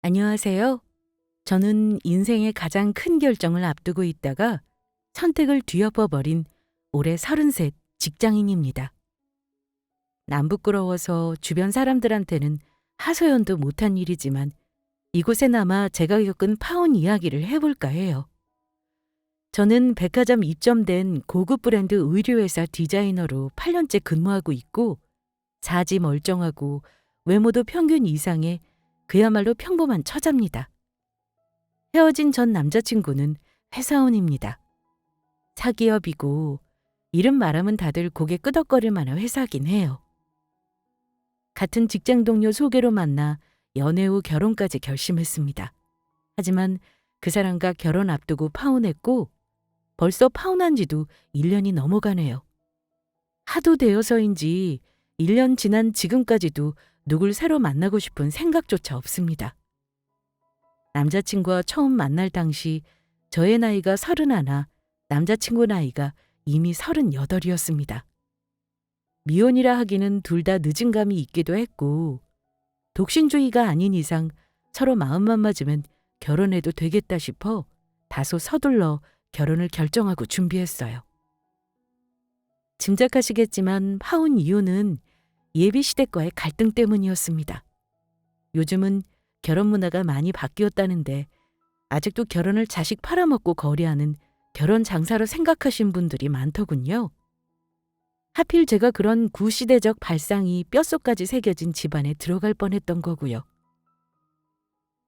안녕하세요. 저는 인생의 가장 큰 결정을 앞두고 있다가 선택을 뒤엎어버린 올해 33 직장인입니다. 남 부끄러워서 주변 사람들한테는 하소연도 못한 일이지만 이곳에나마 제가 겪은 파혼 이야기를 해볼까 해요. 저는 백화점 입점된 고급 브랜드 의류회사 디자이너로 8년째 근무하고 있고 사지 멀쩡하고 외모도 평균 이상의 그야말로 평범한 처자입니다. 헤어진 전 남자친구는 회사원입니다. 사기업이고 이름 말하면 다들 고개 끄덕거릴 만한 회사긴 해요. 같은 직장 동료 소개로 만나 연애 후 결혼까지 결심했습니다. 하지만 그 사람과 결혼 앞두고 파혼했고 벌써 파혼한 지도 1년이 넘어가네요. 하도 되어서인지 1년 지난 지금까지도 누굴 새로 만나고 싶은 생각조차 없습니다. 남자친구와 처음 만날 당시 저의 나이가 31, 남자친구 나이가 이미 38이었습니다. 미혼이라 하기는 둘 다 늦은 감이 있기도 했고 독신주의가 아닌 이상 서로 마음만 맞으면 결혼해도 되겠다 싶어 다소 서둘러 결혼을 결정하고 준비했어요. 짐작하시겠지만 파혼 이유는 예비 시대과의 갈등 때문이었습니다. 요즘은 결혼 문화가 많이 바뀌었다는데 아직도 결혼을 자식 팔아먹고 거래하는 결혼 장사로 생각하신 분들이 많더군요. 하필 제가 그런 구시대적 발상이 뼛속까지 새겨진 집안에 들어갈 뻔했던 거고요.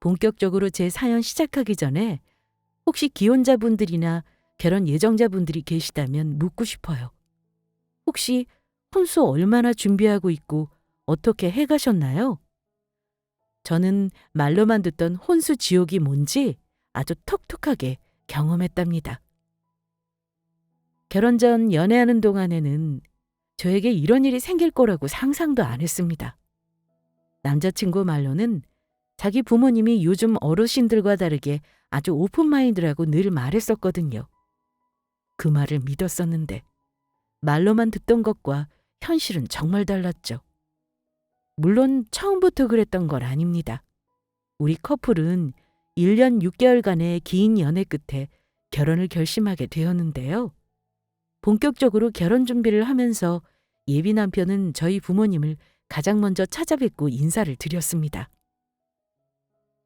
본격적으로 제 사연 시작하기 전에 혹시 기혼자분들이나 결혼 예정자분들이 계시다면 묻고 싶어요. 혹시 혼수 얼마나 준비하고 있고 어떻게 해가셨나요? 저는 말로만 듣던 혼수 지옥이 뭔지 아주 톡톡하게 경험했답니다. 결혼 전 연애하는 동안에는 저에게 이런 일이 생길 거라고 상상도 안 했습니다. 남자친구 말로는 자기 부모님이 요즘 어르신들과 다르게 아주 오픈마인드라고 늘 말했었거든요. 그 말을 믿었었는데 말로만 듣던 것과 현실은 정말 달랐죠. 물론 처음부터 그랬던 건 아닙니다. 우리 커플은 1년 6개월간의 긴 연애 끝에 결혼을 결심하게 되었는데요. 본격적으로 결혼 준비를 하면서 예비 남편은 저희 부모님을 가장 먼저 찾아뵙고 인사를 드렸습니다.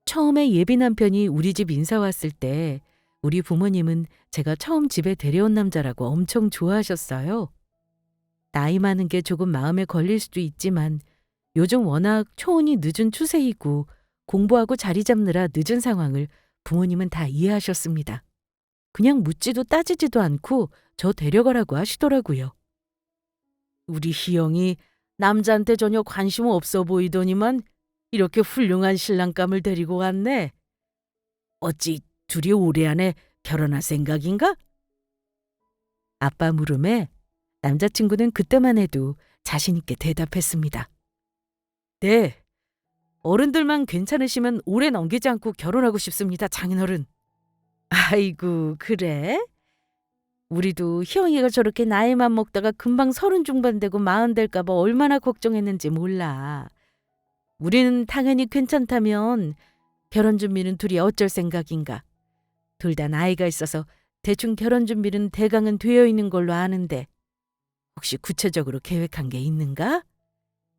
처음에 예비 남편이 우리 집 인사 왔을 때 우리 부모님은 제가 처음 집에 데려온 남자라고 엄청 좋아하셨어요. 나이 많은 게 조금 마음에 걸릴 수도 있지만 요즘 워낙 초혼이 늦은 추세이고 공부하고 자리 잡느라 늦은 상황을 부모님은 다 이해하셨습니다. 그냥 묻지도 따지지도 않고 저 데려가라고 하시더라고요. 우리 희영이 남자한테 전혀 관심 없어 보이더니만 이렇게 훌륭한 신랑감을 데리고 왔네. 어찌 둘이 올해 안에 결혼할 생각인가? 아빠 물음에 남자친구는 그때만 해도 자신 있게 대답했습니다. 네, 어른들만 괜찮으시면 오래 넘기지 않고 결혼하고 싶습니다, 장인어른. 아이고, 그래? 우리도 희영이가 저렇게 나이만 먹다가 금방 30 중반 되고 40 될까 봐 얼마나 걱정했는지 몰라. 우리는 당연히 괜찮다면 결혼 준비는 둘이 어쩔 생각인가. 둘 다 나이가 있어서 대충 결혼 준비는 대강은 되어 있는 걸로 아는데 혹시 구체적으로 계획한 게 있는가?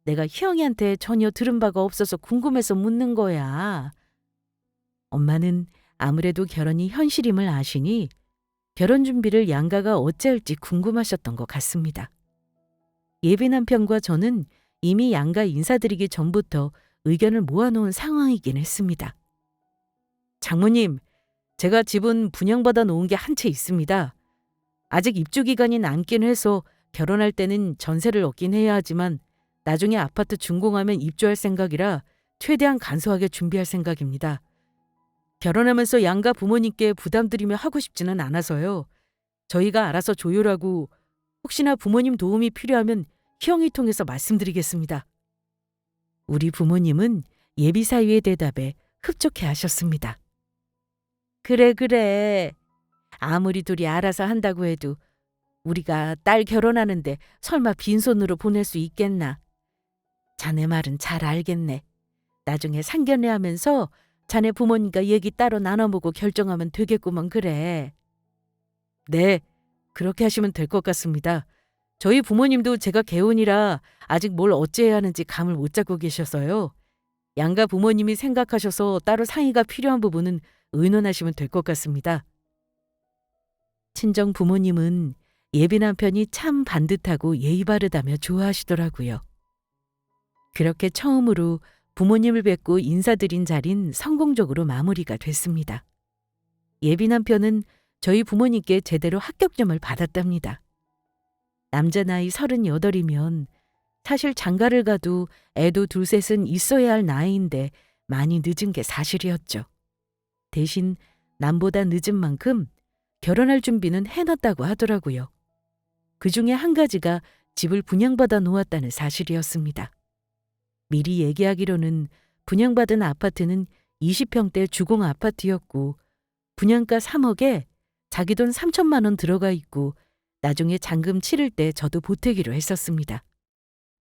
내가 희영이한테 전혀 들은 바가 없어서 궁금해서 묻는 거야. 엄마는 아무래도 결혼이 현실임을 아시니 결혼 준비를 양가가 어찌할지 궁금하셨던 것 같습니다. 예비 남편과 저는 이미 양가 인사드리기 전부터 의견을 모아놓은 상황이긴 했습니다. 장모님, 제가 집은 분양받아 놓은 게 한 채 있습니다. 아직 입주 기간이 남긴 해서 결혼할 때는 전세를 얻긴 해야 하지만 나중에 아파트 준공하면 입주할 생각이라 최대한 간소하게 준비할 생각입니다. 결혼하면서 양가 부모님께 부담드리며 하고 싶지는 않아서요. 저희가 알아서 조율하고 혹시나 부모님 도움이 필요하면 희영이 통해서 말씀드리겠습니다. 우리 부모님은 예비 사위의 대답에 흡족해 하셨습니다. 그래. 아무리 둘이 알아서 한다고 해도 우리가 딸 결혼하는데 설마 빈손으로 보낼 수 있겠나. 자네 말은 잘 알겠네. 나중에 상견례하면서 자네 부모님과 얘기 따로 나눠보고 결정하면 되겠구먼 그래. 네, 그렇게 하시면 될 것 같습니다. 저희 부모님도 제가 개혼이라 아직 뭘 어찌해야 하는지 감을 못 잡고 계셔서요. 양가 부모님이 생각하셔서 따로 상의가 필요한 부분은 의논하시면 될 것 같습니다. 친정 부모님은 예비 남편이 참 반듯하고 예의 바르다며 좋아하시더라고요. 그렇게 처음으로 부모님을 뵙고 인사드린 자리는 성공적으로 마무리가 됐습니다. 예비 남편은 저희 부모님께 제대로 합격점을 받았답니다. 남자 나이 38이면 사실 장가를 가도 애도 둘셋은 있어야 할 나이인데 많이 늦은 게 사실이었죠. 대신 남보다 늦은 만큼 결혼할 준비는 해놨다고 하더라고요. 그 중에 한 가지가 집을 분양받아 놓았다는 사실이었습니다. 미리 얘기하기로는 분양받은 아파트는 20평대 주공 아파트였고 분양가 3억에 자기 돈 3천만 원 들어가 있고 나중에 잔금 치를 때 저도 보태기로 했었습니다.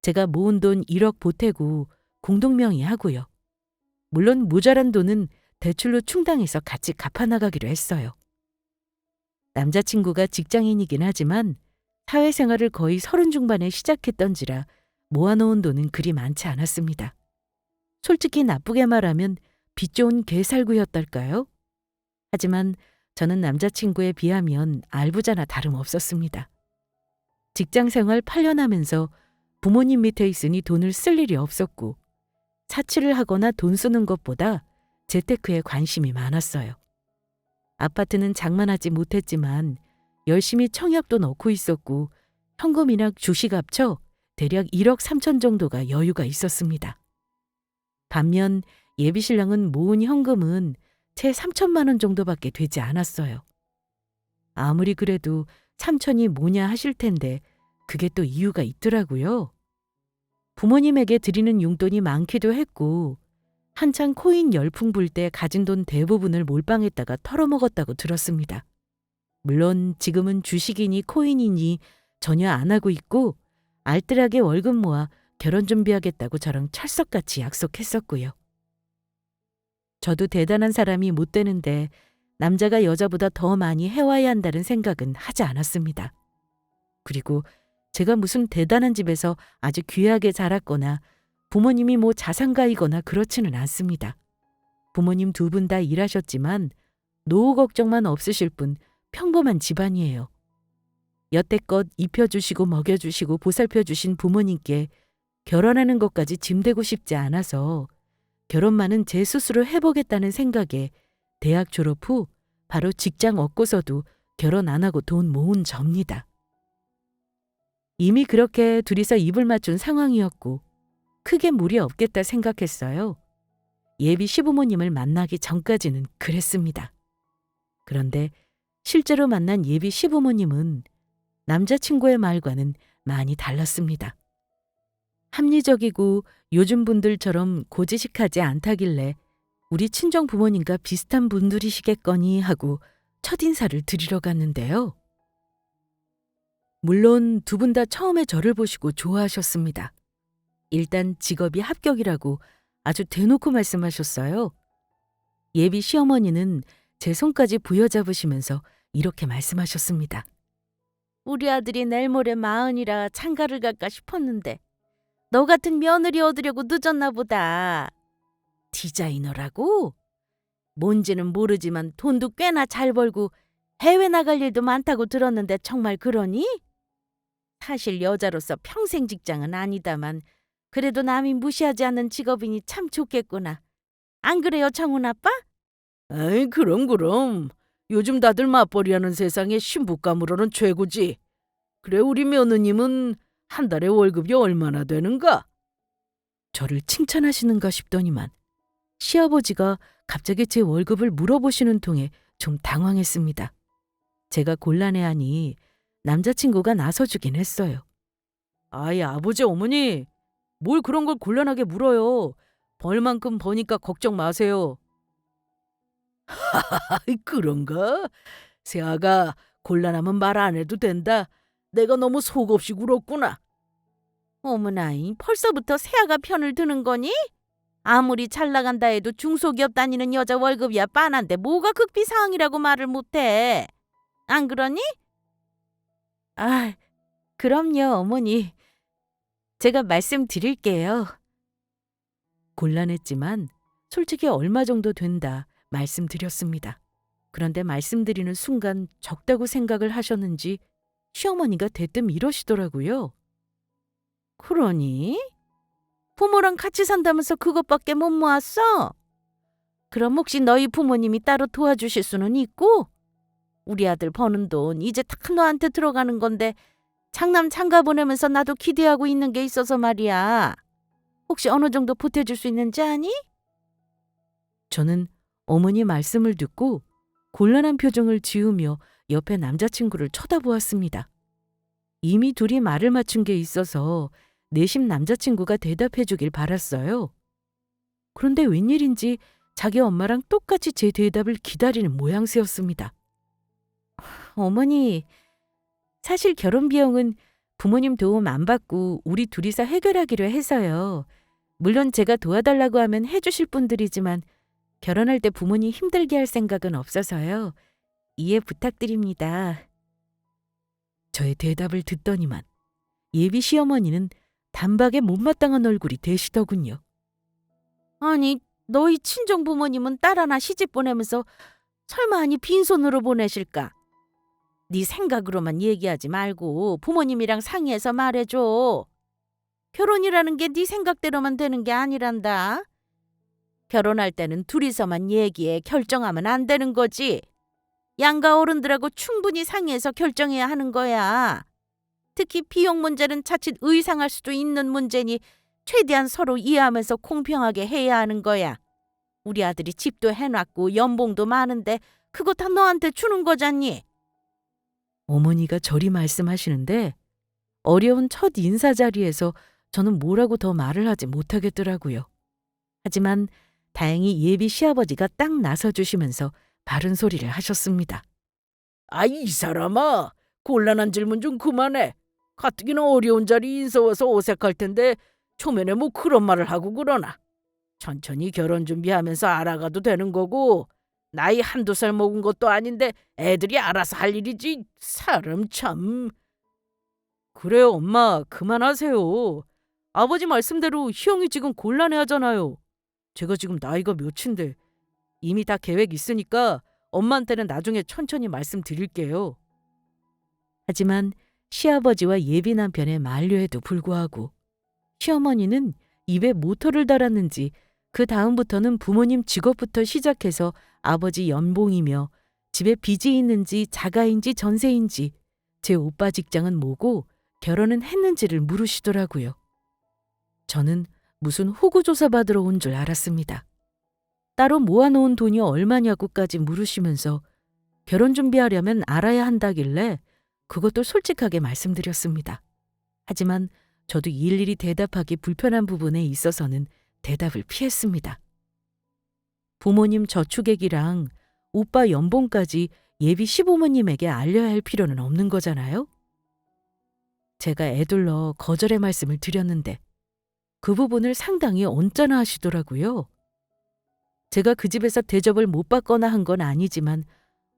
제가 모은 돈 1억 보태고 공동명의하고요. 물론 모자란 돈은 대출로 충당해서 같이 갚아나가기로 했어요. 남자친구가 직장인이긴 하지만 사회생활을 거의 30 중반에 시작했던지라 모아놓은 돈은 그리 많지 않았습니다. 솔직히 나쁘게 말하면 빚 좋은 개살구였달까요? 하지만 저는 남자친구에 비하면 알부자나 다름없었습니다. 직장생활 8년 하면서 부모님 밑에 있으니 돈을 쓸 일이 없었고 사치를 하거나 돈 쓰는 것보다 재테크에 관심이 많았어요. 아파트는 장만하지 못했지만 열심히 청약도 넣고 있었고 현금이나 주식 합쳐 대략 1억 3천 정도가 여유가 있었습니다. 반면 예비신랑은 모은 현금은 채 3천만 원 정도밖에 되지 않았어요. 아무리 그래도 3천이 뭐냐 하실 텐데 그게 또 이유가 있더라고요. 부모님에게 드리는 용돈이 많기도 했고 한창 코인 열풍 불 때 가진 돈 대부분을 몰빵했다가 털어먹었다고 들었습니다. 물론 지금은 주식이니 코인이니 전혀 안 하고 있고 알뜰하게 월급 모아 결혼 준비하겠다고 저랑 철석같이 약속했었고요. 저도 대단한 사람이 못 되는데 남자가 여자보다 더 많이 해와야 한다는 생각은 하지 않았습니다. 그리고 제가 무슨 대단한 집에서 아주 귀하게 자랐거나 부모님이 뭐 자산가이거나 그렇지는 않습니다. 부모님 두 분 다 일하셨지만 노후 걱정만 없으실 뿐 평범한 집안이에요. 여태껏 입혀주시고 먹여주시고 보살펴주신 부모님께 결혼하는 것까지 짐대고 싶지 않아서 결혼만은 제 스스로 해보겠다는 생각에 대학 졸업 후 바로 직장 얻고서도 결혼 안 하고 돈 모은 접니다. 이미 그렇게 둘이서 입을 맞춘 상황이었고 크게 무리 없겠다 생각했어요. 예비 시부모님을 만나기 전까지는 그랬습니다. 그런데 실제로 만난 예비 시부모님은 남자친구의 말과는 많이 달랐습니다. 합리적이고 요즘 분들처럼 고지식하지 않다길래 우리 친정 부모님과 비슷한 분들이시겠거니 하고 첫인사를 드리러 갔는데요. 물론 두 분 다 처음에 저를 보시고 좋아하셨습니다. 일단 직업이 합격이라고 아주 대놓고 말씀하셨어요. 예비 시어머니는 제 손까지 부여잡으시면서 이렇게 말씀하셨습니다. 우리 아들이 내일 모레 40이라 장가를 갈까 싶었는데 너 같은 며느리 얻으려고 늦었나 보다. 디자이너라고? 뭔지는 모르지만 돈도 꽤나 잘 벌고 해외 나갈 일도 많다고 들었는데 정말 그러니? 사실 여자로서 평생 직장은 아니다만 그래도 남이 무시하지 않는 직업이니 참 좋겠구나. 안 그래요, 정훈 아빠? 에이, 그럼. 요즘 다들 맞벌이하는 세상에 신부감으로는 최고지. 그래, 우리 며느님은 한 달에 월급이 얼마나 되는가? 저를 칭찬하시는가 싶더니만 시아버지가 갑자기 제 월급을 물어보시는 통에 좀 당황했습니다. 제가 곤란해하니 남자친구가 나서주긴 했어요. 아이, 아버지, 어머니, 뭘 그런 걸 곤란하게 물어요. 벌 만큼 버니까 걱정 마세요. 아이, 그런가? 세아가 곤란하면 말 안 해도 된다. 내가 너무 속없이 굴었구나. 어머나이, 벌써부터 세아가 편을 드는 거니? 아무리 잘 나간다 해도 중소기업 다니는 여자 월급이야 빤한데 뭐가 극비사항이라고 말을 못해. 안 그러니? 아, 그럼요, 어머니. 제가 말씀드릴게요. 곤란했지만 솔직히 얼마 정도 된다 말씀드렸습니다. 그런데 말씀드리는 순간 적다고 생각을 하셨는지 시어머니가 대뜸 이러시더라고요. 그러니? 부모랑 같이 산다면서 그것밖에 못 모았어? 그럼 혹시 너희 부모님이 따로 도와주실 수는 있고? 우리 아들 버는 돈 이제 다 너한테 들어가는 건데 장남 장가 보내면서 나도 기대하고 있는 게 있어서 말이야. 혹시 어느 정도 보태줄 수 있는지 아니? 저는 어머니 말씀을 듣고 곤란한 표정을 지으며 옆에 남자친구를 쳐다보았습니다. 이미 둘이 말을 맞춘 게 있어서 내심 남자친구가 대답해 주길 바랐어요. 그런데 웬일인지 자기 엄마랑 똑같이 제 대답을 기다리는 모양새였습니다. 어머니, 사실 결혼 비용은 부모님 도움 안 받고 우리 둘이서 해결하기로 해서요. 물론 제가 도와달라고 하면 해주실 분들이지만 결혼할 때 부모님 힘들게 할 생각은 없어서요. 이해 부탁드립니다. 저의 대답을 듣더니만 예비 시어머니는 단박에 못마땅한 얼굴이 되시더군요. 아니, 너희 친정 부모님은 딸 하나 시집 보내면서 설마 아니 빈손으로 보내실까? 네 생각으로만 얘기하지 말고 부모님이랑 상의해서 말해줘. 결혼이라는 게 네 생각대로만 되는 게 아니란다. 결혼할 때는 둘이서만 얘기해 결정하면 안 되는 거지. 양가 어른들하고 충분히 상의해서 결정해야 하는 거야. 특히 비용 문제는 자칫 의상할 수도 있는 문제니 최대한 서로 이해하면서 공평하게 해야 하는 거야. 우리 아들이 집도 해놨고 연봉도 많은데 그거 다 너한테 주는 거잖니. 어머니가 저리 말씀하시는데 어려운 첫 인사 자리에서 저는 뭐라고 더 말을 하지 못하겠더라고요. 하지만 다행히 예비 시아버지가 딱 나서주시면서 바른 소리를 하셨습니다. 이 사람아, 곤란한 질문 좀 그만해. 가뜩이나 어려운 자리 인사 와서 어색할 텐데 초면에 뭐 그런 말을 하고 그러나. 천천히 결혼 준비하면서 알아가도 되는 거고 나이 한두 살 먹은 것도 아닌데 애들이 알아서 할 일이지. 사람 참. 그래요, 엄마. 그만하세요. 아버지 말씀대로 희영이 지금 곤란해하잖아요. 제가 지금 나이가 몇인데 이미 다 계획 있으니까 엄마한테는 나중에 천천히 말씀드릴게요. 하지만 시아버지와 예비 남편의 만류에도 불구하고 시어머니는 입에 모터를 달았는지 그 다음부터는 부모님 직업부터 시작해서 아버지 연봉이며 집에 빚이 있는지 자가인지 전세인지 제 오빠 직장은 뭐고 결혼은 했는지를 물으시더라고요. 저는 무슨 호구조사 받으러 온 줄 알았습니다. 따로 모아놓은 돈이 얼마냐고까지 물으시면서 결혼 준비하려면 알아야 한다길래 그것도 솔직하게 말씀드렸습니다. 하지만 저도 일일이 대답하기 불편한 부분에 있어서는 대답을 피했습니다. 부모님 저축액이랑 오빠 연봉까지 예비 시부모님에게 알려야 할 필요는 없는 거잖아요? 제가 애둘러 거절의 말씀을 드렸는데 그 부분을 상당히 언짢아 하시더라고요. 제가 그 집에서 대접을 못 받거나 한 건 아니지만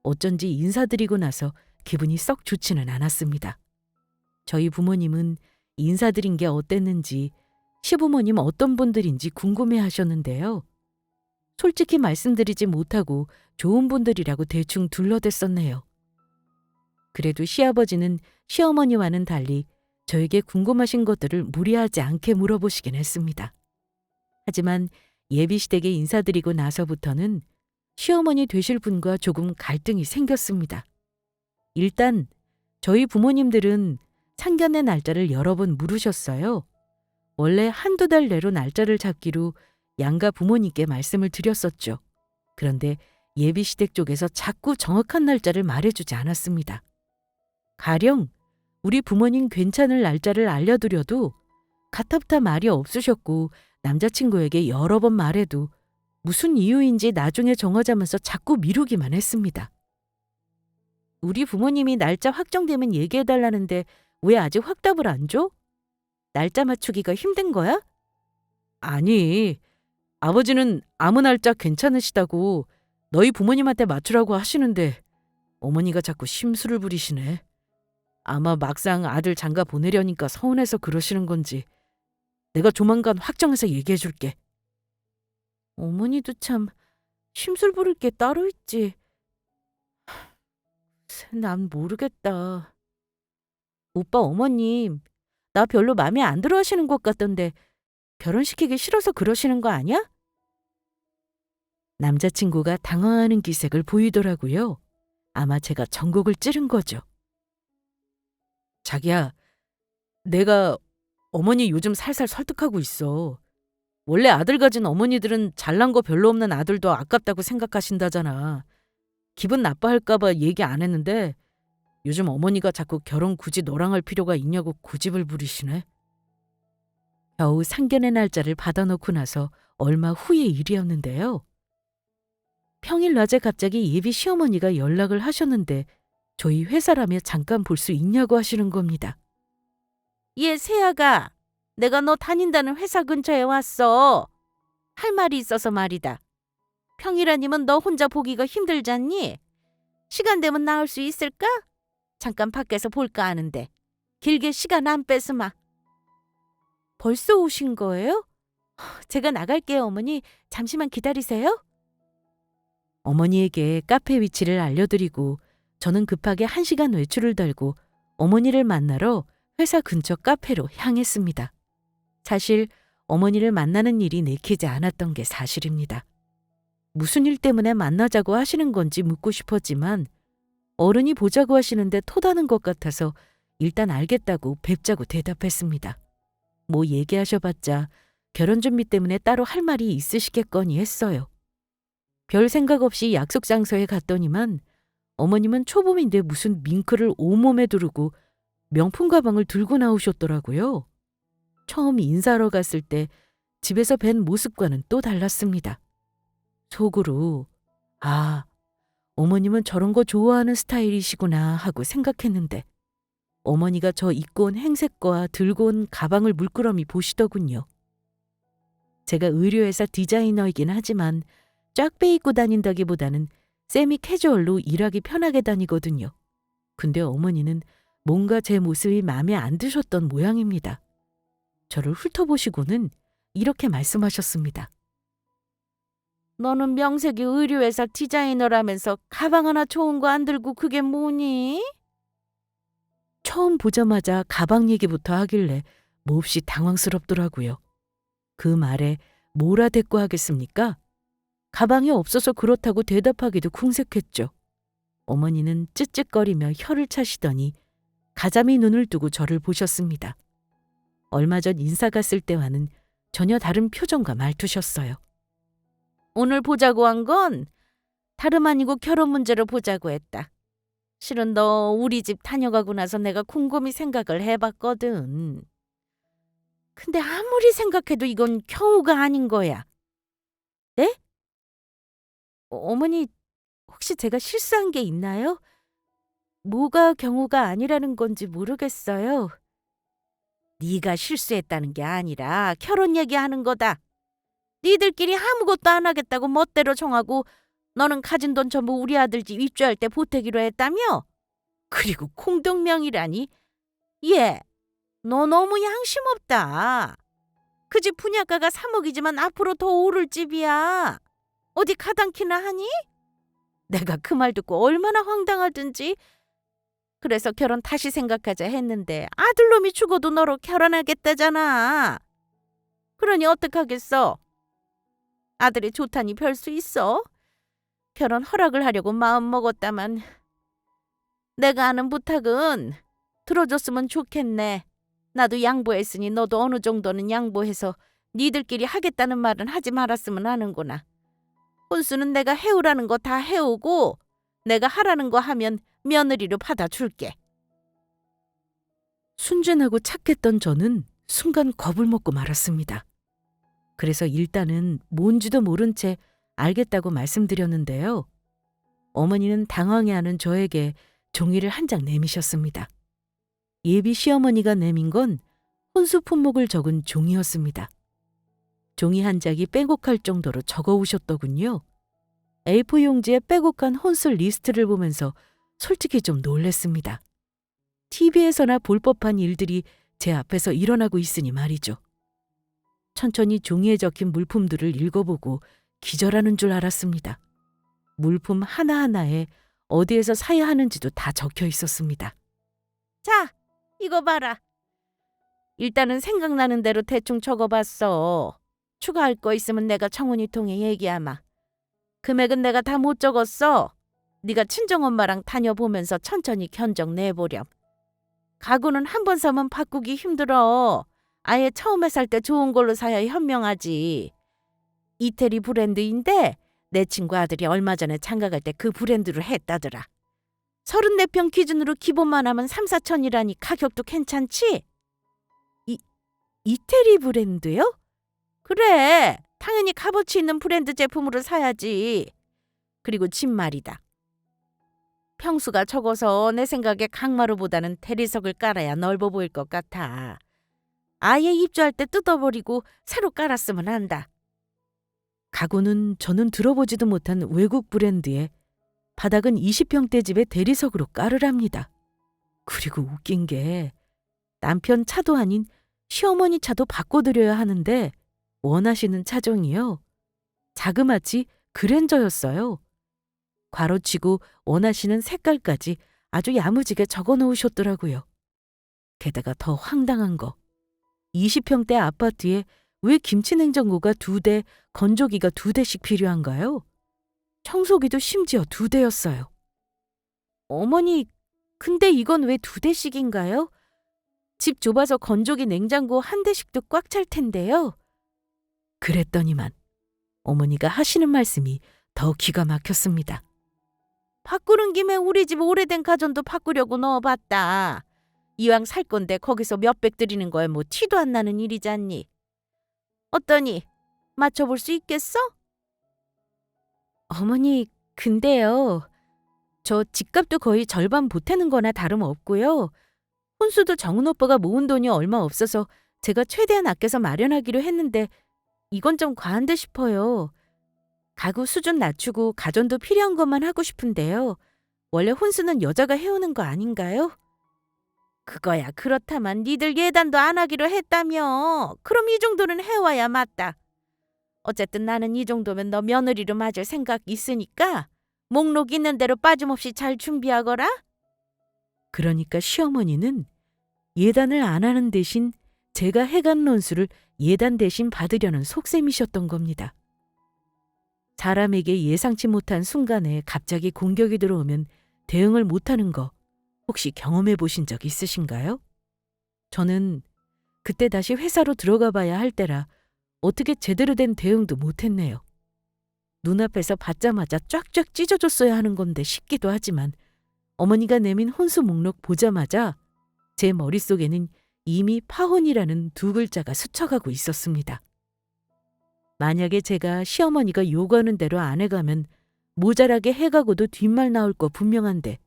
어쩐지 인사드리고 나서 기분이 썩 좋지는 않았습니다. 저희 부모님은 인사드린 게 어땠는지 시부모님 어떤 분들인지 궁금해 하셨는데요. 솔직히 말씀드리지 못하고 좋은 분들이라고 대충 둘러댔었네요. 그래도 시아버지는 시어머니와는 달리 저에게 궁금하신 것들을 무리하지 않게 물어보시긴 했습니다. 하지만 예비시댁에 인사드리고 나서부터는 시어머니 되실 분과 조금 갈등이 생겼습니다. 일단 저희 부모님들은 상견례 날짜를 여러 번 물으셨어요. 원래 한두 달 내로 날짜를 잡기로 양가 부모님께 말씀을 드렸었죠. 그런데 예비시댁 쪽에서 자꾸 정확한 날짜를 말해주지 않았습니다. 가령 우리 부모님 괜찮을 날짜를 알려드려도 가타부타 말이 없으셨고 남자친구에게 여러 번 말해도 무슨 이유인지 나중에 정하자면서 자꾸 미루기만 했습니다. 우리 부모님이 날짜 확정되면 얘기해달라는데 왜 아직 확답을 안 줘? 날짜 맞추기가 힘든 거야? 아니, 아버지는 아무 날짜 괜찮으시다고 너희 부모님한테 맞추라고 하시는데 어머니가 자꾸 심술을 부리시네. 아마 막상 아들 장가 보내려니까 서운해서 그러시는 건지 내가 조만간 확정해서 얘기해 줄게. 어머니도 참 심술 부릴 게 따로 있지. 난 모르겠다. 오빠 어머님, 나 별로 마음에 안 들어 하시는 것 같던데 결혼시키기 싫어서 그러시는 거 아니야? 남자친구가 당황하는 기색을 보이더라고요. 아마 제가 전곡을 찌른 거죠. 자기야, 내가 어머니 요즘 살살 설득하고 있어. 원래 아들 가진 어머니들은 잘난 거 별로 없는 아들도 아깝다고 생각하신다잖아. 기분 나빠할까 봐 얘기 안 했는데 요즘 어머니가 자꾸 결혼 굳이 너랑 할 필요가 있냐고 고집을 부리시네. 겨우 상견례 날짜를 받아놓고 나서 얼마 후의 일이었는데요. 평일 낮에 갑자기 예비 시어머니가 연락을 하셨는데 저희 회사라며 잠깐 볼 수 있냐고 하시는 겁니다. 얘 세아가 내가 너 다닌다는 회사 근처에 왔어. 할 말이 있어서 말이다. 평일 아니면 너 혼자 보기가 힘들잖니? 시간 되면 나올 수 있을까? 잠깐 밖에서 볼까 하는데 길게 시간 안 뺏으마. 벌써 오신 거예요? 제가 나갈게요, 어머니. 잠시만 기다리세요. 어머니에게 카페 위치를 알려드리고 저는 급하게 1시간 외출을 달고 어머니를 만나러 회사 근처 카페로 향했습니다. 사실 어머니를 만나는 일이 내키지 않았던 게 사실입니다. 무슨 일 때문에 만나자고 하시는 건지 묻고 싶었지만 어른이 보자고 하시는데 토다는 것 같아서 일단 알겠다고 뵙자고 대답했습니다. 뭐 얘기하셔봤자 결혼 준비 때문에 따로 할 말이 있으시겠거니 했어요. 별 생각 없이 약속 장소에 갔더니만 어머님은 초봄인데 무슨 밍크를 온몸에 두르고 명품 가방을 들고 나오셨더라고요. 처음 인사하러 갔을 때 집에서 뵌 모습과는 또 달랐습니다. 속으로 아, 어머님은 저런 거 좋아하는 스타일이시구나 하고 생각했는데 어머니가 저 입고 온 행색과 들고 온 가방을 물끄러미 보시더군요. 제가 의류회사 디자이너이긴 하지만 쫙 빼입고 다닌다기보다는 세미 캐주얼로 일하기 편하게 다니거든요. 근데 어머니는 뭔가 제 모습이 마음에 안 드셨던 모양입니다. 저를 훑어보시고는 이렇게 말씀하셨습니다. 너는 명색이 의류회사 디자이너라면서 가방 하나 좋은 거 안 들고 그게 뭐니? 처음 보자마자 가방 얘기부터 하길래 몹시 당황스럽더라고요. 그 말에 뭐라 대꾸 하겠습니까? 가방이 없어서 그렇다고 대답하기도 궁색했죠. 어머니는 쯧쯧거리며 혀를 차시더니 가자미 눈을 뜨고 저를 보셨습니다. 얼마 전 인사 갔을 때와는 전혀 다른 표정과 말투셨어요. 오늘 보자고 한 건 다름 아니고 결혼 문제로 보자고 했다. 실은 너 우리 집 다녀가고 나서 내가 곰곰이 생각을 해봤거든. 근데 아무리 생각해도 이건 경우가 아닌 거야. 네? 어머니, 혹시 제가 실수한 게 있나요? 뭐가 경우가 아니라는 건지 모르겠어요. 네가 실수했다는 게 아니라 결혼 얘기하는 거다. 니들끼리 아무것도 안 하겠다고 멋대로 정하고 너는 가진 돈 전부 우리 아들 집 입주할 때 보태기로 했다며? 그리고 공동명의라니? 얘, 너 너무 양심 없다. 그 집 분양가가 3억이지만 앞으로 더 오를 집이야. 어디 가당키나 하니? 내가 그 말 듣고 얼마나 황당하든지. 그래서 결혼 다시 생각하자 했는데 아들놈이 죽어도 너로 결혼하겠다잖아. 그러니 어떡하겠어? 아들이 좋다니 별 수 있어? 결혼 허락을 하려고 마음 먹었다만 내가 하는 부탁은 들어줬으면 좋겠네. 나도 양보했으니 너도 어느 정도는 양보해서 니들끼리 하겠다는 말은 하지 말았으면 하는구나. 혼수는 내가 해오라는 거 다 해오고 내가 하라는 거 하면 며느리로 받아줄게. 순진하고 착했던 저는 순간 겁을 먹고 말았습니다. 그래서 일단은 뭔지도 모른 채 알겠다고 말씀드렸는데요. 어머니는 당황해하는 저에게 종이를 한 장 내미셨습니다. 예비 시어머니가 내민 건 혼수 품목을 적은 종이였습니다. 종이 한 장이 빼곡할 정도로 적어오셨더군요. A4 용지에 빼곡한 혼수 리스트를 보면서 솔직히 좀 놀랬습니다. TV에서나 볼 법한 일들이 제 앞에서 일어나고 있으니 말이죠. 천천히 종이에 적힌 물품들을 읽어보고 기절하는 줄 알았습니다. 물품 하나하나에 어디에서 사야 하는지도 다 적혀 있었습니다. 자, 이거 봐라. 일단은 생각나는 대로 대충 적어봤어. 추가할 거 있으면 내가 청훈이 통해 얘기하마. 금액은 내가 다 못 적었어. 네가 친정엄마랑 다녀보면서 천천히 견적 내보렴. 가구는 한 번 사면 바꾸기 힘들어. 아예 처음에 살 때 좋은 걸로 사야 현명하지. 이태리 브랜드인데 내 친구 아들이 얼마 전에 장가 갈 때 그 브랜드로 했다더라. 34평 기준으로 기본만 하면 3, 4천이라니 가격도 괜찮지? 이태리 브랜드요? 그래. 당연히 값어치 있는 브랜드 제품으로 사야지. 그리고 집 말이다. 평수가 적어서 내 생각에 강마루보다는 대리석을 깔아야 넓어 보일 것 같아. 아예 입주할 때 뜯어버리고 새로 깔았으면 한다. 가구는 저는 들어보지도 못한 외국 브랜드에 바닥은 20평대 집에 대리석으로 깔으랍니다. 그리고 웃긴 게 남편 차도 아닌 시어머니 차도 바꿔드려야 하는데 원하시는 차종이요. 자그마치 그랜저였어요. 괄호치고 원하시는 색깔까지 아주 야무지게 적어 놓으셨더라고요. 게다가 더 황당한 거. 20평대 아파트에 왜 김치냉장고가 2대, 건조기가 2대씩 필요한가요? 청소기도 심지어 2대였어요. 어머니, 근데 이건 왜 2대씩인가요? 집 좁아서 건조기 냉장고 1대씩도 꽉 찰 텐데요. 그랬더니만 어머니가 하시는 말씀이 더 기가 막혔습니다. 바꾸는 김에 우리 집 오래된 가전도 바꾸려고 넣어봤다. 이왕 살 건데 거기서 몇백 들이는 거에 뭐 티도 안 나는 일이잖니. 어떠니? 맞춰볼 수 있겠어? 어머니, 근데요. 저 집값도 거의 절반 보태는 거나 다름없고요. 혼수도 정은 오빠가 모은 돈이 얼마 없어서 제가 최대한 아껴서 마련하기로 했는데 이건 좀 과한데 싶어요. 가구 수준 낮추고 가전도 필요한 것만 하고 싶은데요. 원래 혼수는 여자가 해오는 거 아닌가요? 그거야 그렇다만 니들 예단도 안 하기로 했다며. 그럼 이 정도는 해와야 맞다. 어쨌든 나는 이 정도면 너 며느리로 맞을 생각 있으니까 목록 있는 대로 빠짐없이 잘 준비하거라. 그러니까 시어머니는 예단을 안 하는 대신 제가 해간 논수를 예단 대신 받으려는 속셈이셨던 겁니다. 사람에게 예상치 못한 순간에 갑자기 공격이 들어오면 대응을 못하는 거 혹시 경험해 보신 적 있으신가요? 저는 그때 다시 회사로 들어가 봐야 할 때라 어떻게 제대로 된 대응도 못했네요. 눈앞에서 받자마자 쫙쫙 찢어줬어야 하는 건데 싶기도 하지만 어머니가 내민 혼수 목록 보자마자 제 머릿속에는 이미 파혼이라는 2글자가 스쳐가고 있었습니다. 만약에 제가 시어머니가 요구하는 대로 안 해가면 모자라게 해가고도 뒷말 나올 거 분명한데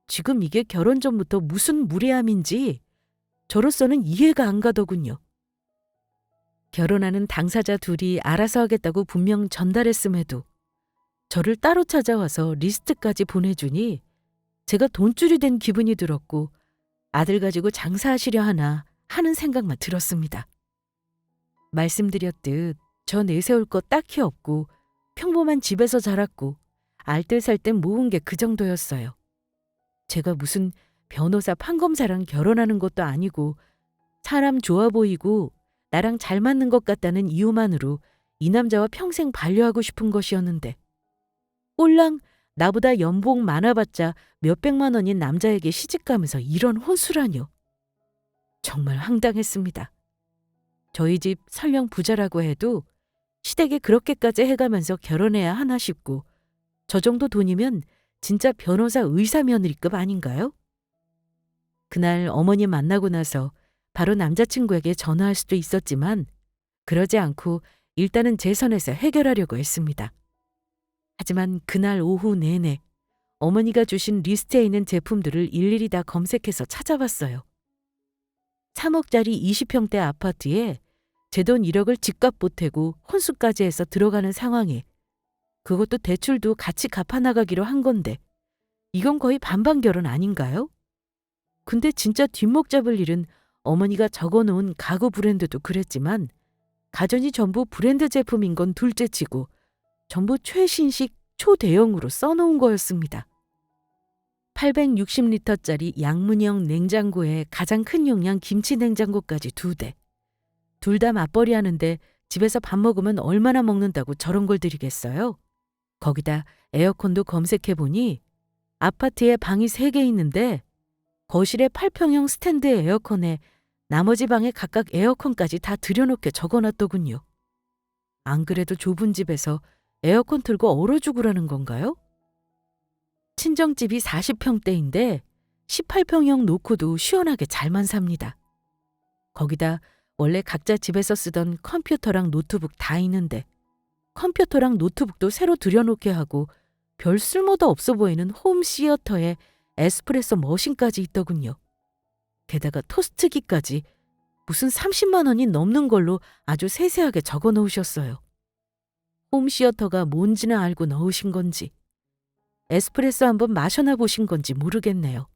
지금 이게 결혼 전부터 무슨 무례함인지 저로서는 이해가 안 가더군요. 결혼하는 당사자 둘이 알아서 하겠다고 분명 전달했음에도 저를 따로 찾아와서 리스트까지 보내주니 제가 돈줄이 된 기분이 들었고 아들 가지고 장사하시려 하나 하는 생각만 들었습니다. 말씀드렸듯 저 내세울 거 딱히 없고 평범한 집에서 자랐고 알뜰살뜰 모은 게 그 정도였어요. 제가 무슨 변호사 판검사랑 결혼하는 것도 아니고 사람 좋아 보이고 나랑 잘 맞는 것 같다는 이유만으로 이 남자와 평생 반려하고 싶은 것이었는데 꼴랑 나보다 연봉 많아봤자 몇백만 원인 남자에게 시집가면서 이런 혼수라뇨. 정말 황당했습니다. 저희 집 설령 부자라고 해도 시댁에 그렇게까지 해가면서 결혼해야 하나 싶고 저 정도 돈이면 진짜 변호사 의사 며느리급 아닌가요? 그날 어머니 만나고 나서 바로 남자친구에게 전화할 수도 있었지만 그러지 않고 일단은 제 선에서 해결하려고 했습니다. 하지만 그날 오후 내내 어머니가 주신 리스트에 있는 제품들을 일일이 다 검색해서 찾아봤어요. 3억짜리 20평대 아파트에 제 돈 1억을 집값 보태고 혼수까지 해서 들어가는 상황에 그것도 대출도 같이 갚아나가기로 한 건데 이건 거의 반반 결혼 아닌가요? 근데 진짜 뒷목 잡을 일은 어머니가 적어놓은 가구 브랜드도 그랬지만 가전이 전부 브랜드 제품인 건 둘째치고 전부 최신식 초대형으로 써놓은 거였습니다. 860리터짜리 양문형 냉장고에 가장 큰 용량 김치 냉장고까지 2대. 둘 다 맞벌이 하는데 집에서 밥 먹으면 얼마나 먹는다고 저런 걸 드리겠어요? 거기다 에어컨도 검색해보니 아파트에 방이 3개 있는데 거실에 8평형 스탠드 에어컨에 나머지 방에 각각 에어컨까지 다 들여놓게 적어놨더군요. 안 그래도 좁은 집에서 에어컨 틀고 얼어 죽으라는 건가요? 친정집이 40평대인데 18평형 놓고도 시원하게 잘만 삽니다. 거기다 원래 각자 집에서 쓰던 컴퓨터랑 노트북 다 있는데 컴퓨터랑 노트북도 새로 들여놓게 하고 별 쓸모도 없어 보이는 홈 시어터에 에스프레소 머신까지 있더군요. 게다가 토스트기까지 무슨 30만 원이 넘는 걸로 아주 세세하게 적어 놓으셨어요. 홈 시어터가 뭔지는 알고 넣으신 건지 에스프레소 한번 마셔나 보신 건지 모르겠네요.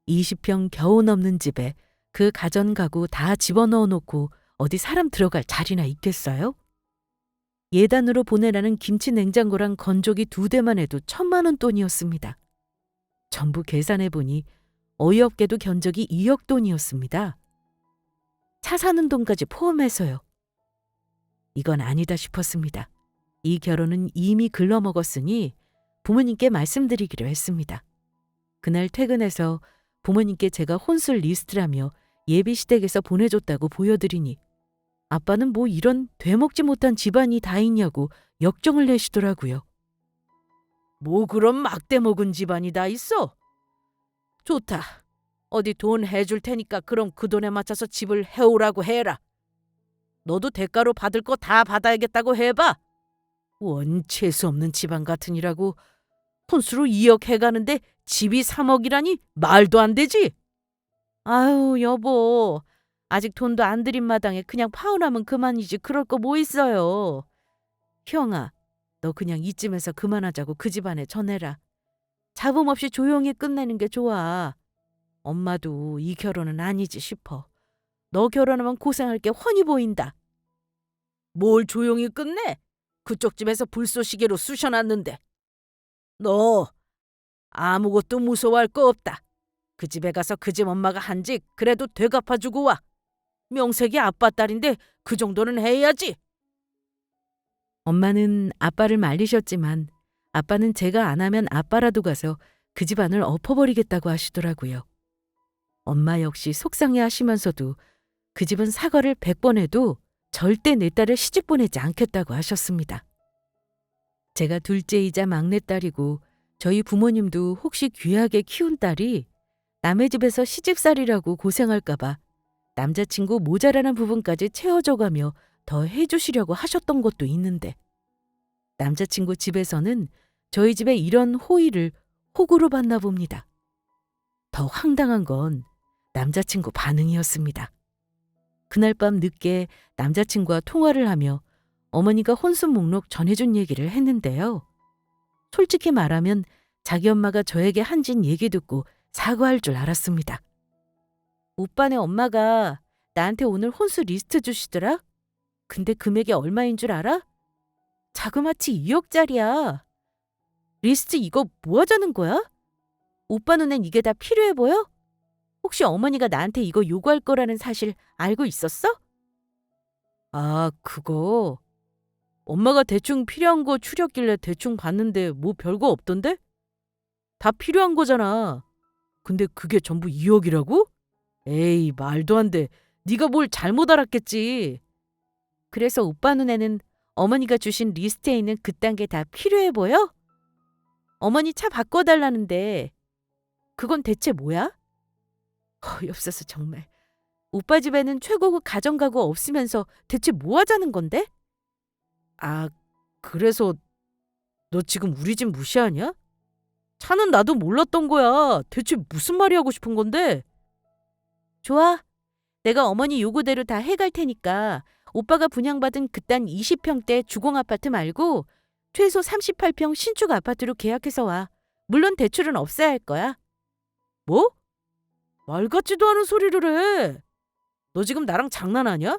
20평 겨우 넘는 집에 그 가전 가구 다 집어넣어 놓고 어디 사람 들어갈 자리나 있겠어요? 예단으로 보내라는 김치 냉장고랑 건조기 2대만 해도 1,000만 원 돈이었습니다. 전부 계산해보니 어이없게도 견적이 2억 돈이었습니다. 차 사는 돈까지 포함해서요. 이건 아니다 싶었습니다. 이 결혼은 이미 글러먹었으니 부모님께 말씀드리기로 했습니다. 그날 퇴근해서 부모님께 제가 혼술 리스트라며 예비시댁에서 보내줬다고 보여드리니 아빠는 뭐 이런 되먹지 못한 집안이 다 있냐고 역정을 내시더라고요. 뭐 그런 막대 먹은 집안이 다 있어? 좋다. 어디 돈 해줄 테니까 그럼 그 돈에 맞춰서 집을 해오라고 해라. 너도 대가로 받을 거 다 받아야겠다고 해봐. 원 재수 없는 집안 같으니라고 혼수로 2억 해가는데 집이 3억이라니 말도 안 되지. 아유, 여보. 아직 돈도 안 들인 마당에 그냥 파혼하면 그만이지. 그럴 거 뭐 있어요. 형아, 너 그냥 이쯤에서 그만하자고 그 집안에 전해라. 잡음 없이 조용히 끝내는 게 좋아. 엄마도 이 결혼은 아니지 싶어. 너 결혼하면 고생할 게 훤히 보인다. 뭘 조용히 끝내? 그쪽 집에서 불쏘시개로 쑤셔놨는데. 너 아무것도 무서워할 거 없다. 그 집에 가서 그 집 엄마가 한 직 그래도 되갚아주고 와. 명색이 아빠 딸인데 그 정도는 해야지. 엄마는 아빠를 말리셨지만 아빠는 제가 안 하면 아빠라도 가서 그 집안을 엎어버리겠다고 하시더라고요. 엄마 역시 속상해 하시면서도 그 집은 사과를 100번 해도 절대 내 딸을 시집 보내지 않겠다고 하셨습니다. 제가 둘째이자 막내딸이고 저희 부모님도 혹시 귀하게 키운 딸이 남의 집에서 시집살이라고 고생할까봐 남자친구 모자라는 부분까지 채워줘가며 더 해주시려고 하셨던 것도 있는데 남자친구 집에서는 저희 집에 이런 호의를 호구로 봤나 봅니다. 더 황당한 건 남자친구 반응이었습니다. 그날 밤 늦게 남자친구와 통화를 하며 어머니가 혼수 목록 전해준 얘기를 했는데요. 솔직히 말하면 자기 엄마가 저에게 한진 얘기 듣고 사과할 줄 알았습니다. 오빠네 엄마가 나한테 오늘 혼수 리스트 주시더라? 근데 금액이 얼마인 줄 알아? 자그마치 2억짜리야. 리스트 이거 뭐 하자는 거야? 오빠 눈엔 이게 다 필요해 보여? 혹시 어머니가 나한테 이거 요구할 거라는 사실 알고 있었어? 아, 그거. 엄마가 대충 필요한 거 추렸길래 대충 봤는데 뭐 별거 없던데? 다 필요한 거잖아. 근데 그게 전부 2억이라고? 에이, 말도 안 돼. 네가 뭘 잘못 알았겠지. 그래서 오빠 눈에는 어머니가 주신 리스트에 있는 그딴 게 다 필요해 보여? 어머니 차 바꿔달라는데 그건 대체 뭐야? 어이없어서 정말. 오빠 집에는 최고급 가전가구 없으면서 대체 뭐 하자는 건데? 아, 그래서 너 지금 우리 집 무시하냐? 차는 나도 몰랐던 거야. 대체 무슨 말이 하고 싶은 건데? 좋아. 내가 어머니 요구대로 다 해갈 테니까 오빠가 분양받은 그딴 20평대 주공아파트 말고 최소 38평 신축 아파트로 계약해서 와. 물론 대출은 없어야 할 거야. 뭐? 말 같지도 않은 소리를 해. 너 지금 나랑 장난하냐?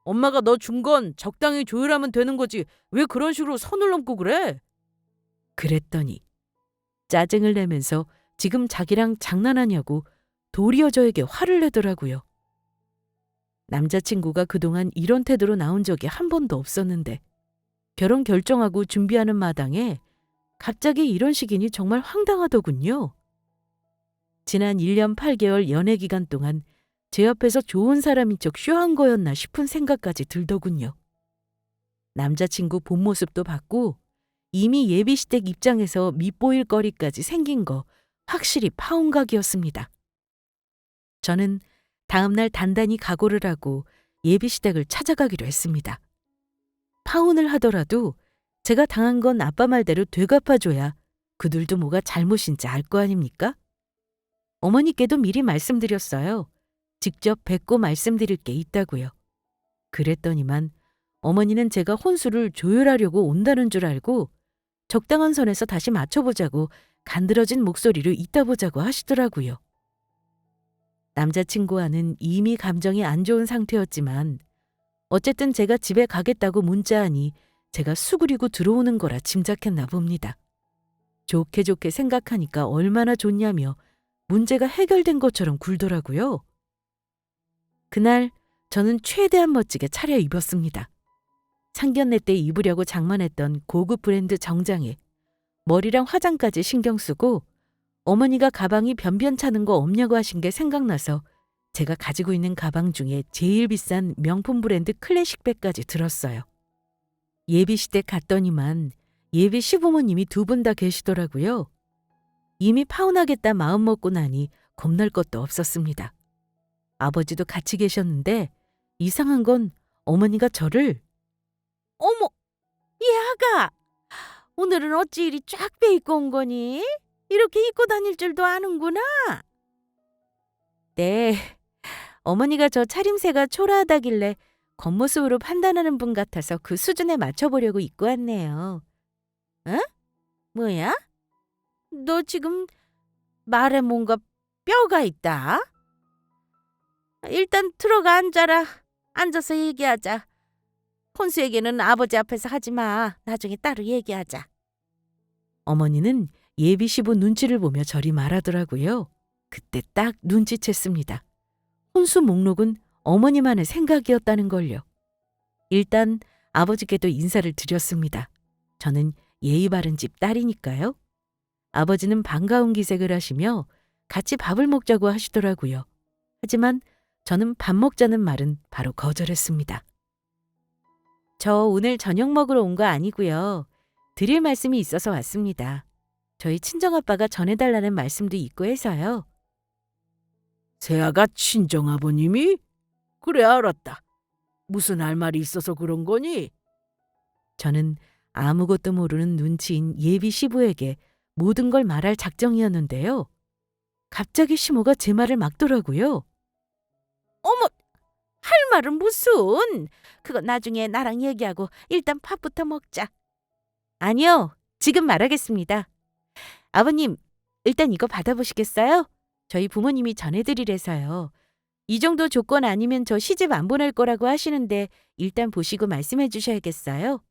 엄마가 너 준 건 적당히 조율하면 되는 거지. 왜 그런 식으로 선을 넘고 그래? 그랬더니 짜증을 내면서 지금 자기랑 장난하냐고 도리어 저에게 화를 내더라고요. 남자친구가 그동안 이런 태도로 나온 적이 한 번도 없었는데 결혼 결정하고 준비하는 마당에 갑자기 이런 식이니 정말 황당하더군요. 지난 1년 8개월 연애 기간 동안 제 옆에서 좋은 사람인 척 쇼한 거였나 싶은 생각까지 들더군요. 남자친구 본 모습도 봤고 이미 예비시댁 입장에서 밉보일 거리까지 생긴 거 확실히 파혼각이었습니다. 저는 다음날 단단히 각오를 하고 예비시댁을 찾아가기로 했습니다. 파혼을 하더라도 제가 당한 건 아빠 말대로 되갚아줘야 그들도 뭐가 잘못인지 알 거 아닙니까? 어머니께도 미리 말씀드렸어요. 직접 뵙고 말씀드릴 게 있다고요. 그랬더니만 어머니는 제가 혼수를 조율하려고 온다는 줄 알고 적당한 선에서 다시 맞춰보자고 간드러진 목소리로 이따 보자고 하시더라고요. 남자친구와는 이미 감정이 안 좋은 상태였지만 어쨌든 제가 집에 가겠다고 문자하니 제가 수그리고 들어오는 거라 짐작했나 봅니다. 좋게 좋게 생각하니까 얼마나 좋냐며 문제가 해결된 것처럼 굴더라고요. 그날 저는 최대한 멋지게 차려입었습니다. 상견례 때 입으려고 장만했던 고급 브랜드 정장에 머리랑 화장까지 신경 쓰고 어머니가 가방이 변변찮은 거 없냐고 하신 게 생각나서 제가 가지고 있는 가방 중에 제일 비싼 명품 브랜드 클래식백까지 들었어요. 예비시댁 갔더니만 예비 시부모님이 두 분 다 계시더라고요. 이미 파혼하겠다 마음 먹고 나니 겁날 것도 없었습니다. 아버지도 같이 계셨는데 이상한 건 어머니가 저를 어머, 이 아가! 오늘은 어찌 이리 쫙 빼입고 온 거니? 이렇게 입고 다닐 줄도 아는구나. 네, 어머니가 저 차림새가 초라하다길래 겉모습으로 판단하는 분 같아서 그 수준에 맞춰보려고 입고 왔네요. 뭐야? 너 지금 말에 뭔가 뼈가 있다? 일단 들어가 앉아라. 앉아서 얘기하자. 혼수 얘기는 아버지 앞에서 하지 마. 나중에 따로 얘기하자. 어머니는 예비 시부 눈치를 보며 저리 말하더라고요. 그때 딱 눈치챘습니다. 혼수 목록은 어머니만의 생각이었다는 걸요. 일단 아버지께도 인사를 드렸습니다. 저는 예의 바른 집 딸이니까요. 아버지는 반가운 기색을 하시며 같이 밥을 먹자고 하시더라고요. 하지만 저는 밥 먹자는 말은 바로 거절했습니다. 저 오늘 저녁 먹으러 온 거 아니고요. 드릴 말씀이 있어서 왔습니다. 저희 친정아빠가 전해달라는 말씀도 있고 해서요. 세아가 친정아버님이? 그래 알았다. 무슨 할 말이 있어서 그런 거니? 저는 아무것도 모르는 눈치인 예비 시부에게 모든 걸 말할 작정이었는데요. 갑자기 시모가 제 말을 막더라고요. 어머, 할 말은 무슨? 그거 나중에 나랑 얘기하고 일단 밥부터 먹자. 아니요, 지금 말하겠습니다. 아버님, 일단 이거 받아보시겠어요? 저희 부모님이 전해드리래서요. 이 정도 조건 아니면 저 시집 안 보낼 거라고 하시는데 일단 보시고 말씀해 주셔야겠어요.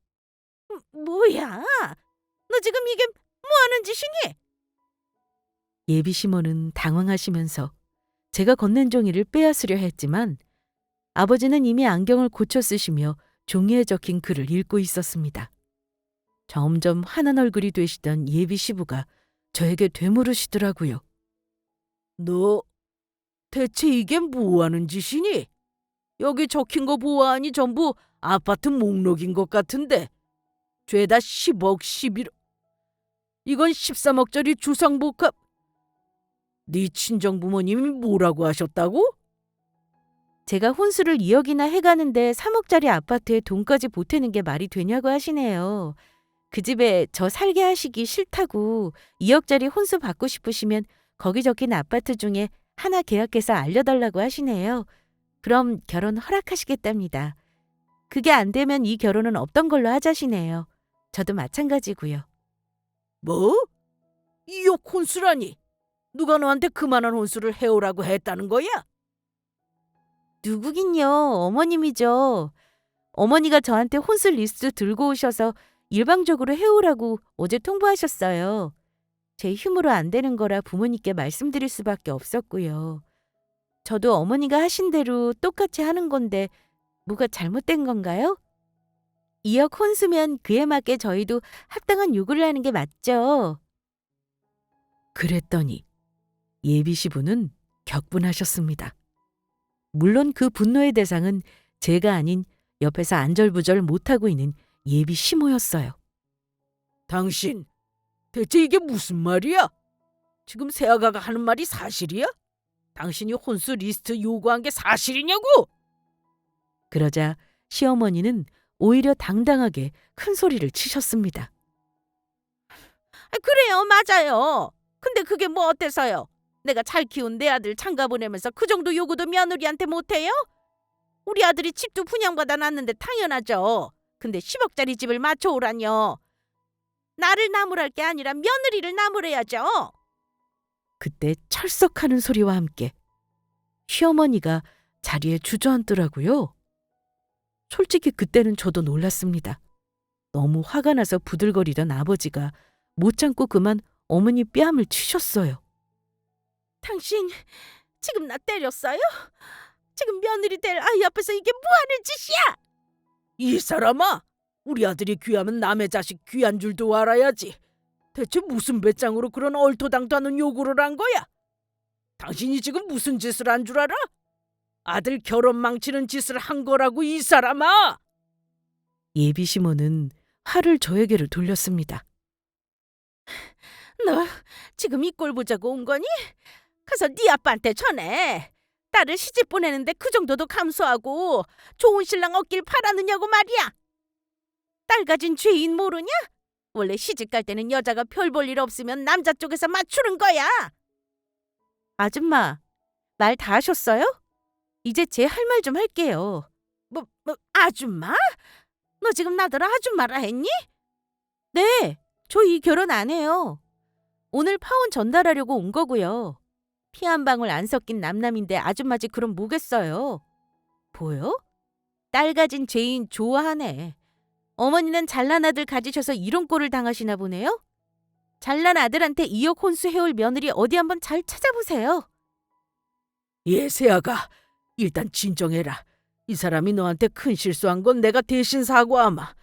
뭐야? 너 지금 이게 뭐 하는 짓이니? 예비 시모는 당황하시면서 제가 건넨 종이를 빼앗으려 했지만 아버지는 이미 안경을 고쳐 쓰시며 종이에 적힌 글을 읽고 있었습니다. 점점 환한 얼굴이 되시던 예비 시부가 저에게 되물으시더라고요. 너 대체 이게 뭐 하는 짓이니? 여기 적힌 거 보아하니 전부 아파트 목록인 것 같은데 죄다 10억 11억 이건 13억짜리 주상복합. 네 친정부모님이 뭐라고 하셨다고? 제가 혼수를 2억이나 해가는데 3억짜리 아파트에 돈까지 보태는 게 말이 되냐고 하시네요. 그 집에 저 살게 하시기 싫다고 2억짜리 혼수 받고 싶으시면 거기 적힌 아파트 중에 하나 계약해서 알려달라고 하시네요. 그럼 결혼 허락하시겠답니다. 그게 안 되면 이 결혼은 없던 걸로 하자시네요. 저도 마찬가지고요. 뭐? 2억 혼수라니? 누가 너한테 그만한 혼수를 해오라고 했다는 거야? 누구긴요. 어머님이죠. 어머니가 저한테 혼수 리스트 들고 오셔서 일방적으로 해오라고 어제 통보하셨어요. 제 힘으로 안 되는 거라 부모님께 말씀드릴 수밖에 없었고요. 저도 어머니가 하신 대로 똑같이 하는 건데 뭐가 잘못된 건가요? 2억 혼수면 그에 맞게 저희도 합당한 요구를 하는 게 맞죠. 그랬더니 예비 시부는 격분하셨습니다. 물론 그 분노의 대상은 제가 아닌 옆에서 안절부절 못하고 있는 예비 시모였어요. 당신, 대체 이게 무슨 말이야? 지금 새아가가 하는 말이 사실이야? 당신이 혼수 리스트 요구한 게 사실이냐고? 그러자 시어머니는 오히려 당당하게 큰 소리를 치셨습니다. 그래요, 맞아요. 근데 그게 뭐 어때서요? 내가 잘 키운 내 아들 장가 보내면서 그 정도 요구도 며느리한테 못해요? 우리 아들이 집도 분양받아 놨는데 당연하죠. 근데 10억짜리 집을 맞춰오라뇨. 나를 나무랄 게 아니라 며느리를 나무래야죠. 그때 철썩하는 소리와 함께 시어머니가 자리에 주저앉더라고요. 솔직히 그때는 저도 놀랐습니다. 너무 화가 나서 부들거리던 아버지가 못 참고 그만 어머니 뺨을 치셨어요. 당신 지금 나 때렸어요? 지금 며느리 될 아이 앞에서 이게 뭐하는 짓이야? 이 사람아! 우리 아들이 귀하면 남의 자식 귀한 줄도 알아야지. 대체 무슨 배짱으로 그런 얼토당토 않은 요구를 한 거야? 당신이 지금 무슨 짓을 한 줄 알아? 아들 결혼 망치는 짓을 한 거라고, 이 사람아! 예비 시모는 화를 저에게로 돌렸습니다. 너 지금 이 꼴 보자고 온 거니? 가서 네 아빠한테 전해. 딸을 시집 보내는데 그 정도도 감수하고 좋은 신랑 얻길 바라느냐고 말이야. 딸 가진 죄인 모르냐? 원래 시집 갈 때는 여자가 별 볼 일 없으면 남자 쪽에서 맞추는 거야. 아줌마, 말 다 하셨어요? 이제 제 할 말 좀 할게요. 뭐, 아줌마? 너 지금 나더러 아줌마라 했니? 네, 저 이 결혼 안 해요. 오늘 파혼 전달하려고 온 거고요. 피 한 방울 안 섞인 남남인데 아줌마지 그럼 뭐겠어요? 보여? 딸 가진 죄인 좋아하네. 어머니는 잘난 아들 가지셔서 이런 꼴을 당하시나 보네요? 잘난 아들한테 2억 혼수 해올 며느리 어디 한번 잘 찾아보세요. 예, 새아가. 일단 진정해라. 이 사람이 너한테 큰 실수한 건 내가 대신 사과하마.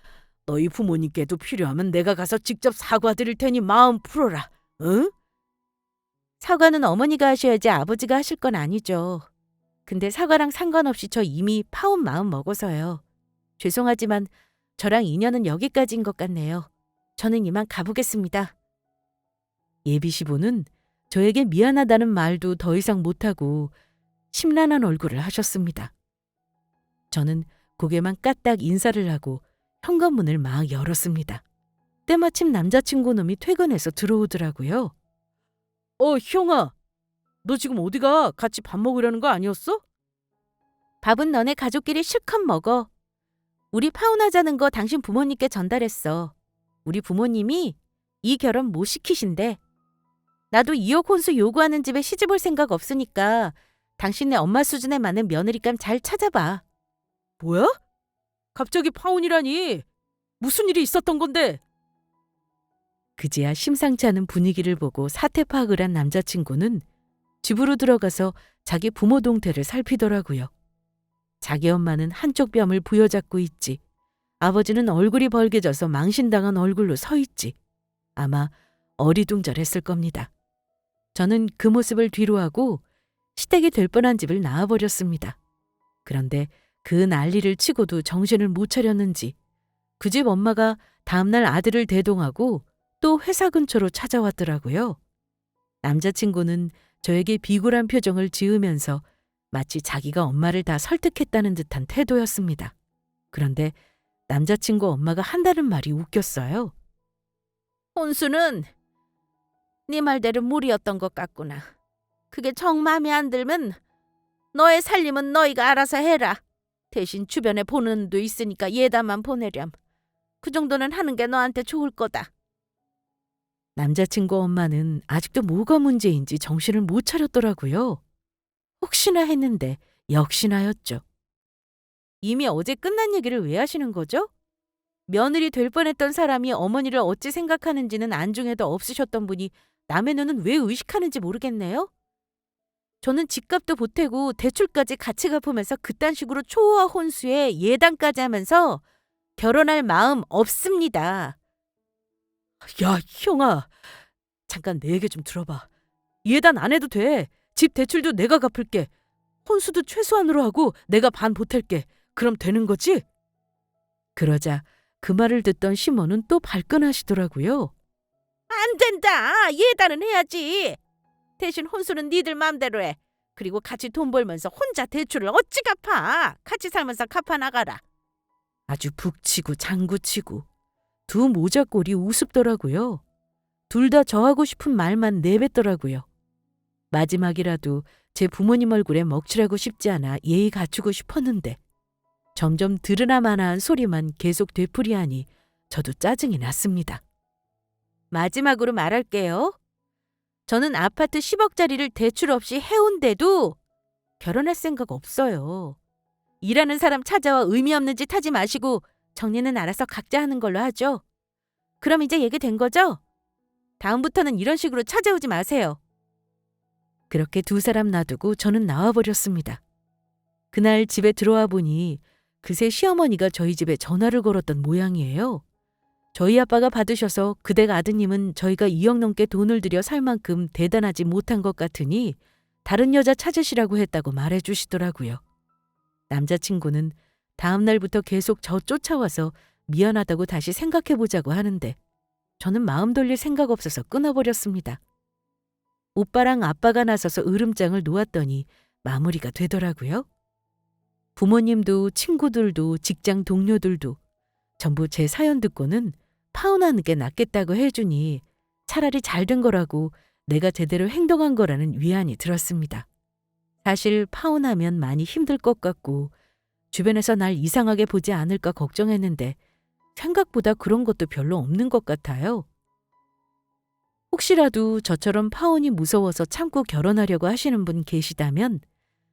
너희 부모님께도 필요하면 내가 가서 직접 사과드릴 테니 마음 풀어라. 응? 사과는 어머니가 하셔야지 아버지가 하실 건 아니죠. 근데 사과랑 상관없이 저 이미 파혼 마음 먹어서요. 죄송하지만 저랑 인연은 여기까지인 것 같네요. 저는 이만 가보겠습니다. 예비 시부는 저에게 미안하다는 말도 더 이상 못하고 심란한 얼굴을 하셨습니다. 저는 고개만 까딱 인사를 하고 현관문을 막 열었습니다. 때마침 남자친구 놈이 퇴근해서 들어오더라고요. 형아. 너 지금 어디가? 같이 밥 먹으려는 거 아니었어? 밥은 너네 가족끼리 실컷 먹어. 우리 파혼하자는 거 당신 부모님께 전달했어. 우리 부모님이 이 결혼 못 시키신대. 나도 2억 혼수 요구하는 집에 시집 올 생각 없으니까 당신네 엄마 수준에 맞는 며느리감 잘 찾아봐. 뭐야? 갑자기 파혼이라니. 무슨 일이 있었던 건데? 그제야 심상치 않은 분위기를 보고 사태 파악을 한 남자친구는 집으로 들어가서 자기 부모 동태를 살피더라고요. 자기 엄마는 한쪽 뺨을 부여잡고 있지. 아버지는 얼굴이 벌개져서 망신당한 얼굴로 서 있지. 아마 어리둥절했을 겁니다. 저는 그 모습을 뒤로하고 시댁이 될 뻔한 집을 나와버렸습니다. 그런데 그 난리를 치고도 정신을 못 차렸는지 그 집 엄마가 다음날 아들을 대동하고 또 회사 근처로 찾아왔더라고요. 남자친구는 저에게 비굴한 표정을 지으면서 마치 자기가 엄마를 다 설득했다는 듯한 태도였습니다. 그런데 남자친구 엄마가 한다는 말이 웃겼어요. 혼수는 네 말대로 무리였던 것 같구나. 그게 정 마음에 안 들면 너의 살림은 너희가 알아서 해라. 대신 주변에 보는 눈도 있으니까 예단만 보내렴. 그 정도는 하는 게 너한테 좋을 거다. 남자친구 엄마는 아직도 뭐가 문제인지 정신을 못 차렸더라고요. 혹시나 했는데 역시나였죠. 이미 어제 끝난 얘기를 왜 하시는 거죠? 며느리 될 뻔했던 사람이 어머니를 어찌 생각하는지는 안중에도 없으셨던 분이 남의 눈은 왜 의식하는지 모르겠네요. 저는 집값도 보태고 대출까지 같이 갚으면서 그딴 식으로 초호화 혼수에 예단까지 하면서 결혼할 마음 없습니다. 야, 형아. 잠깐 내 얘기 좀 들어봐. 예단 안 해도 돼. 집 대출도 내가 갚을게. 혼수도 최소한으로 하고 내가 반 보탤게. 그럼 되는 거지? 그러자 그 말을 듣던 시모는 또 발끈하시더라고요. 안 된다. 예단은 해야지. 대신 혼수는 니들 맘대로 해. 그리고 같이 돈 벌면서 혼자 대출을 어찌 갚아. 같이 살면서 갚아 나가라. 아주 북치고 장구치고 두 모자꼴이 우습더라고요. 둘 다 저하고 싶은 말만 내뱉더라고요. 마지막이라도 제 부모님 얼굴에 먹칠하고 싶지 않아 예의 갖추고 싶었는데 점점 들으나마나한 소리만 계속 되풀이하니 저도 짜증이 났습니다. 마지막으로 말할게요. 저는 아파트 10억짜리를 대출 없이 해온데도 결혼할 생각 없어요. 일하는 사람 찾아와 의미 없는 짓 하지 마시고 정리는 알아서 각자 하는 걸로 하죠. 그럼 이제 얘기된 거죠? 다음부터는 이런 식으로 찾아오지 마세요. 그렇게 두 사람 놔두고 저는 나와버렸습니다. 그날 집에 들어와 보니 그새 시어머니가 저희 집에 전화를 걸었던 모양이에요. 저희 아빠가 받으셔서 그댁 아드님은 저희가 2억 넘게 돈을 들여 살 만큼 대단하지 못한 것 같으니 다른 여자 찾으시라고 했다고 말해주시더라고요. 남자친구는 다음 날부터 계속 저 쫓아와서 미안하다고 다시 생각해보자고 하는데 저는 마음 돌릴 생각 없어서 끊어버렸습니다. 오빠랑 아빠가 나서서 으름장을 놓았더니 마무리가 되더라고요. 부모님도 친구들도 직장 동료들도 전부 제 사연 듣고는 파혼하는 게 낫겠다고 해주니 차라리 잘된 거라고 내가 제대로 행동한 거라는 위안이 들었습니다. 사실 파혼하면 많이 힘들 것 같고 주변에서 날 이상하게 보지 않을까 걱정했는데 생각보다 그런 것도 별로 없는 것 같아요. 혹시라도 저처럼 파혼이 무서워서 참고 결혼하려고 하시는 분 계시다면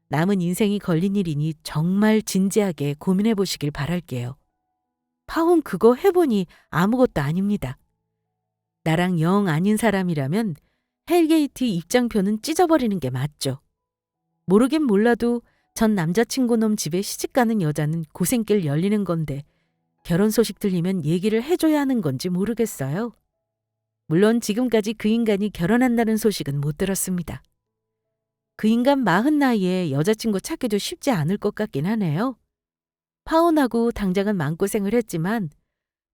남은 인생이 걸린 일이니 정말 진지하게 고민해 보시길 바랄게요. 파혼 그거 해보니 아무것도 아닙니다. 나랑 영 아닌 사람이라면 헬게이트 입장표는 찢어버리는 게 맞죠. 모르긴 몰라도 전 남자친구 놈 집에 시집가는 여자는 고생길 열리는 건데 결혼 소식 들리면 얘기를 해줘야 하는 건지 모르겠어요. 물론 지금까지 그 인간이 결혼한다는 소식은 못 들었습니다. 그 인간 40 나이에 여자친구 찾기도 쉽지 않을 것 같긴 하네요. 파혼하고 당장은 마음고생을 했지만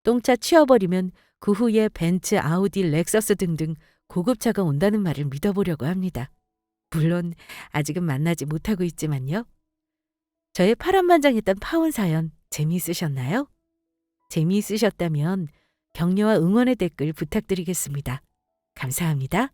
똥차 치워버리면 그 후에 벤츠, 아우디, 렉서스 등등 고급차가 온다는 말을 믿어보려고 합니다. 물론 아직은 만나지 못하고 있지만요. 저의 파란만장했던 파혼 사연 재미있으셨나요? 재미있으셨다면 격려와 응원의 댓글 부탁드리겠습니다. 감사합니다.